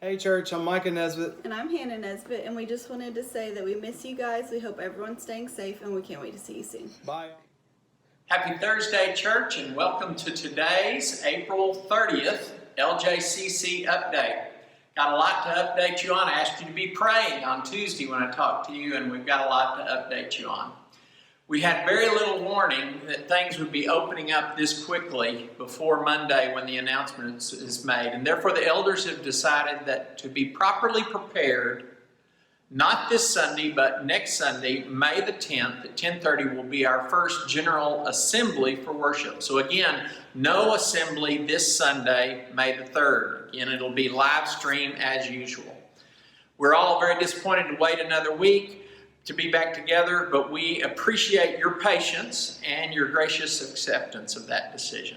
Hey church, I'm Micah Nesbitt. And I'm Hannah Nesbitt, and we just wanted to say that we miss you guys. We hope everyone's staying safe, and we can't wait to see you soon. Bye. Happy Thursday, church, and welcome to today's April 30th LJCC update. Got a lot to update you on. I asked you to be praying on Tuesday when I talked to you, and we've got a lot to update you on. We had very little warning that things would be opening up this quickly before Monday when the announcement is made, and therefore the elders have decided that to be properly prepared, not this Sunday, but next Sunday, May the 10th at 10:30 will be our first General Assembly for worship. So again, no assembly this Sunday, May the 3rd. Again, it'll be live stream as usual. We're all very disappointed to wait another week to be back together, but we appreciate your patience and your gracious acceptance of that decision.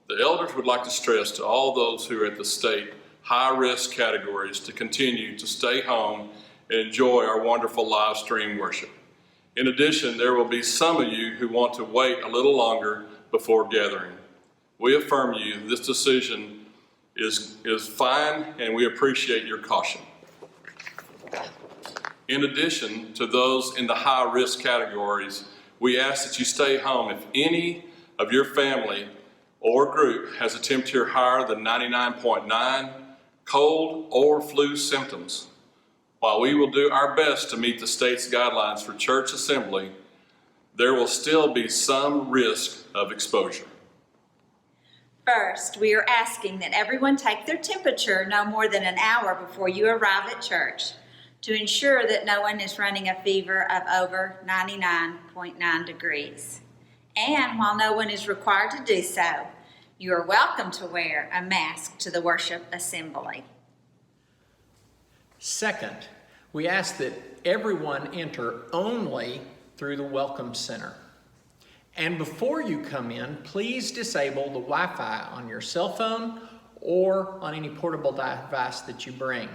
The elders would like to stress to all those who are at the state high-risk categories to continue to stay home and enjoy our wonderful live stream worship. In addition, there will be some of you who want to wait a little longer before gathering. We affirm you this decision is fine, and we appreciate your caution. In addition to those in the high-risk categories, we ask that you stay home if any of your family or group has a temperature higher than 99.9, cold or flu symptoms. While we will do our best to meet the state's guidelines for church assembly, there will still be some risk of exposure. First, we are asking that everyone take their temperature no more than an hour before you arrive at church, to ensure that no one is running a fever of over 99.9 degrees. And while no one is required to do so, you are welcome to wear a mask to the worship assembly. Second, we ask that everyone enter only through the Welcome Center. And before you come in, please disable the Wi-Fi on your cell phone or on any portable device that you bring.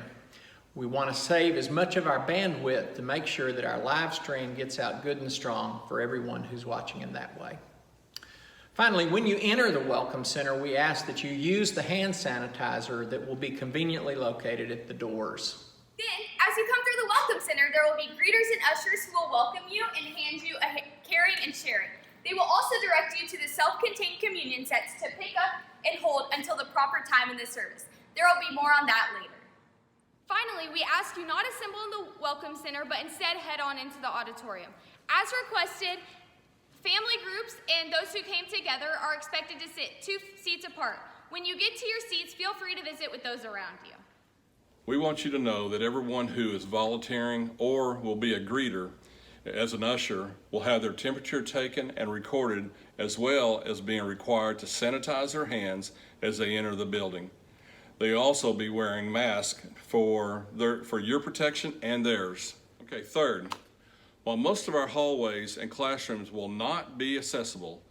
We want to save as much of our bandwidth to make sure that our live stream gets out good and strong for everyone who's watching in that way. Finally, when you enter the Welcome Center, we ask that you use the hand sanitizer that will be conveniently located at the doors. Then, as you come through the Welcome Center, there will be greeters and ushers who will welcome you and hand you a caring and sharing. They will also direct you to the self-contained communion sets to pick up and hold until the proper time in the service. There will be more on that later. Finally, we ask you not assemble in the Welcome Center, but instead head on into the auditorium. As requested, family groups and those who came together are expected to sit 2 seats apart. When you get to your seats, feel free to visit with those around you. We want you to know that everyone who is volunteering or will be a greeter as an usher will have their temperature taken and recorded, as well as being required to sanitize their hands as they enter the building. They will also be wearing masks for your protection and theirs. Okay, third, while most of our hallways and classrooms will not be accessible,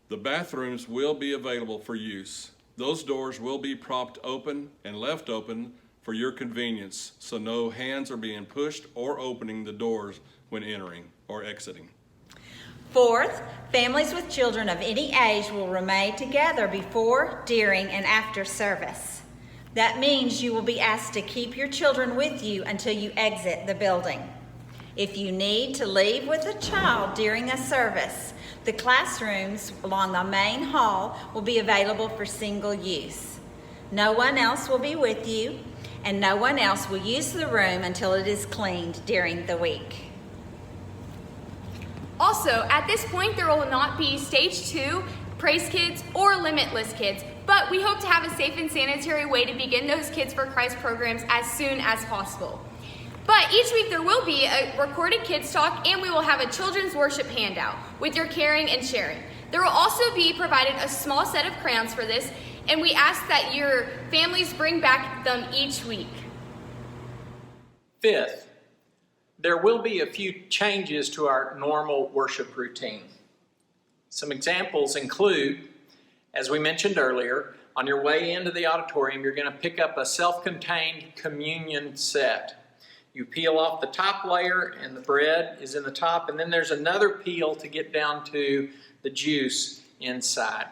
the bathrooms will be available for use. Those doors will be propped open and left open for your convenience, so no hands are being pushed or opening the doors when entering or exiting. Fourth, families with children of any age will remain together before, during, and after service. That means you will be asked to keep your children with you until you exit the building. If you need to leave with a child during a service, the classrooms along the main hall will be available for single use. No one else will be with you, and no one else will use the room until it is cleaned during the week. Also, at this point, there will not be Stage 2, Praise Kids, or Limitless Kids, but we hope to have a safe and sanitary way to begin those Kids for Christ programs as soon as possible. But each week there will be a recorded Kids Talk, and we will have a children's worship handout with your caring and sharing. There will also be provided a small set of crayons for this, and we ask that your families bring back them each week. Fifth, there will be a few changes to our normal worship routine. Some examples include, as we mentioned earlier, on your way into the auditorium, you're going to pick up a self-contained communion set. You peel off the top layer and the bread is in the top, and then there's another peel to get down to the juice inside.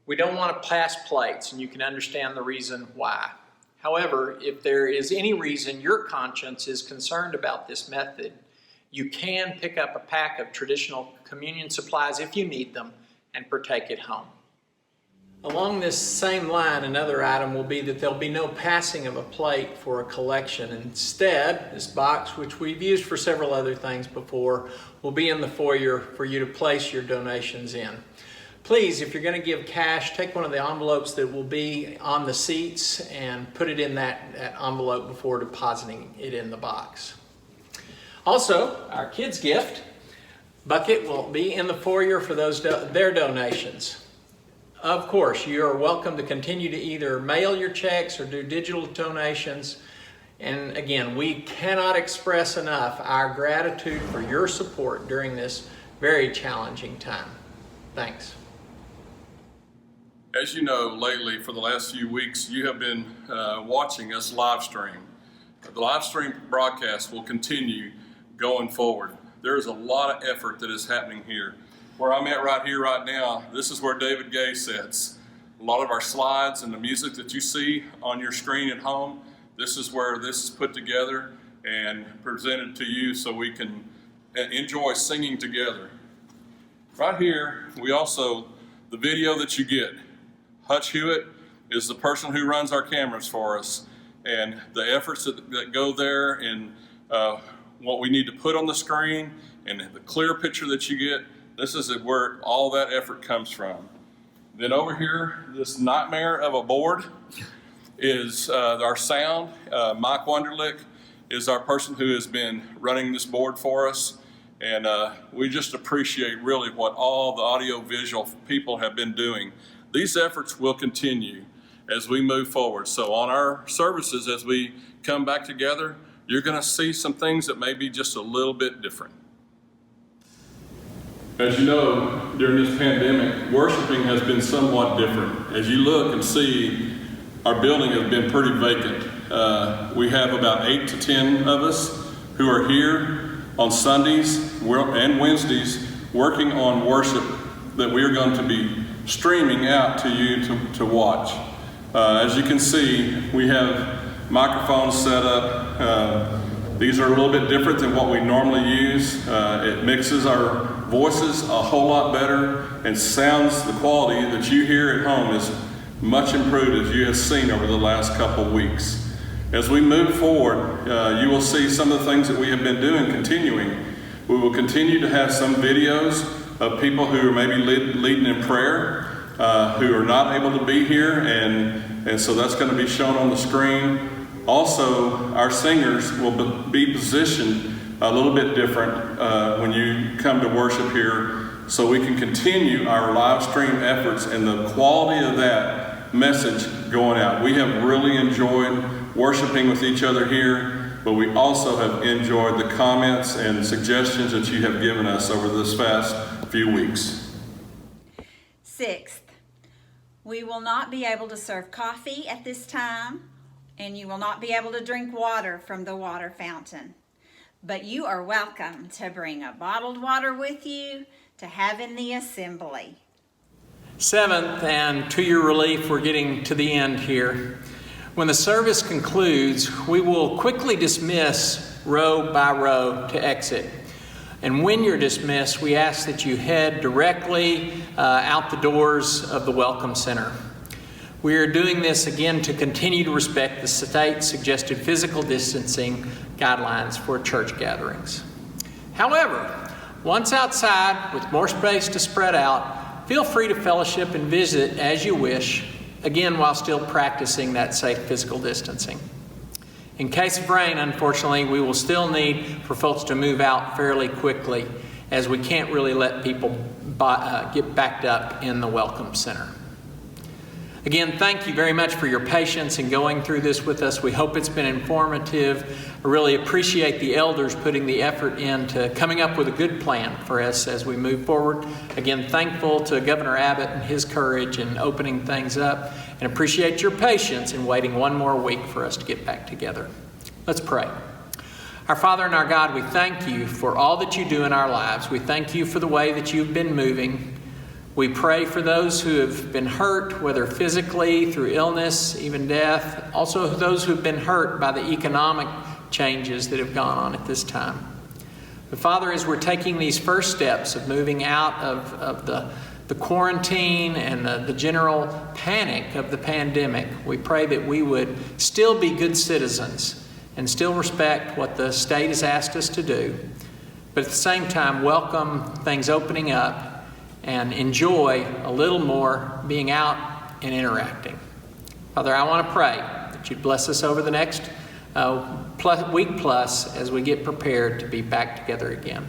We don't want to pass plates, and you can understand the reason why. However, if there is any reason your conscience is concerned about this method, you can pick up a pack of traditional communion supplies if you need them and partake at home. Along this same line, another item will be that there'll be no passing of a plate for a collection. Instead, this box, which we've used for several other things before, will be in the foyer for you to place your donations in. Please, if you're going to give cash, take one of the envelopes that will be on the seats and put it in that envelope before depositing it in the box. Also, our kids' gift bucket will be in the foyer for their donations. Of course, you are welcome to continue to either mail your checks or do digital donations. And again, we cannot express enough our gratitude for your support during this very challenging time. Thanks. As you know, lately, for the last few weeks, you have been watching us live stream. The live stream broadcast will continue going forward. There is a lot of effort that is happening here. Where I'm at right here, right now, this is where David Gay sits. A lot of our slides and the music that you see on your screen at home, this is where this is put together and presented to you so we can enjoy singing together. Right here, we also, the video that you get, Hutch Hewitt is the person who runs our cameras for us, and the efforts that go there and what we need to put on the screen and the clear picture that you get, this is where all that effort comes from. Then over here, this nightmare of a board is our sound. Mike Wunderlich is our person who has been running this board for us, and we just appreciate really what all the audio-visual people have been doing. These efforts will continue as we move forward. So on our services, as we come back together, you're going to see some things that may be just a little bit different. As you know, during this pandemic, worshiping has been somewhat different. As you look and see, our building has been pretty vacant. We have about 8 to 10 of us who are here on Sundays and Wednesdays working on worship that we are going to be streaming out to you to watch. As you can see, we have microphones set up. These are a little bit different than what we normally use. It mixes our voices a whole lot better and sounds, the quality that you hear at home is much improved as you have seen over the last couple weeks. As we move forward, you will see some of the things that we have been doing continuing. We will continue to have some videos of people who are maybe leading in prayer, who are not able to be here, and so that's going to be shown on the screen. Also, our singers will be positioned a little bit different when you come to worship here, so we can continue our live stream efforts and the quality of that message going out. We have really enjoyed worshiping with each other here, but we also have enjoyed the comments and suggestions that you have given us over this past few weeks. 6th, we will not be able to serve coffee at this time, and you will not be able to drink water from the water fountain. But you are welcome to bring a bottled water with you to have in the assembly. 7th, and to your relief, we're getting to the end here. When the service concludes, we will quickly dismiss row by row to exit. And when you're dismissed, we ask that you head directly out the doors of the Welcome Center. We are doing this again to continue to respect the state's suggested physical distancing guidelines for church gatherings. However, once outside with more space to spread out, feel free to fellowship and visit as you wish, again while still practicing that safe physical distancing. In case of rain, unfortunately, we will still need for folks to move out fairly quickly, as we can't really let people get backed up in the Welcome Center. Again, thank you very much for your patience in going through this with us. We hope it's been informative. I really appreciate the elders putting the effort into coming up with a good plan for us as we move forward. Again, thankful to Governor Abbott and his courage in opening things up, and appreciate your patience in waiting one more week for us to get back together. Let's pray. Our Father and our God, we thank you for all that you do in our lives. We thank you for the way that you've been moving We pray for those who have been hurt, whether physically, through illness, even death. Also those who have been hurt by the economic changes that have gone on at this time. But Father, as we're taking these first steps of moving out of the quarantine and the general panic of the pandemic, we pray that we would still be good citizens and still respect what the state has asked us to do, but at the same time welcome things opening up and enjoy a little more being out and interacting. Father, I want to pray that you'd bless us over the next week plus as we get prepared to be back together again.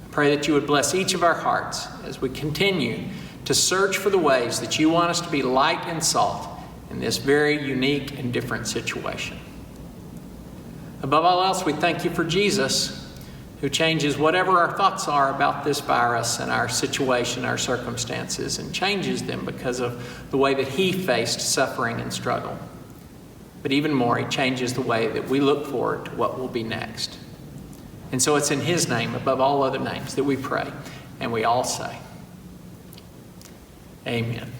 I pray that you would bless each of our hearts as we continue to search for the ways that you want us to be light and salt in this very unique and different situation. Above all else, we thank you for Jesus, who changes whatever our thoughts are about this virus and our situation, our circumstances, and changes them because of the way that he faced suffering and struggle. But even more, he changes the way that we look forward to what will be next. And so it's in his name, above all other names, that we pray, and we all say, amen.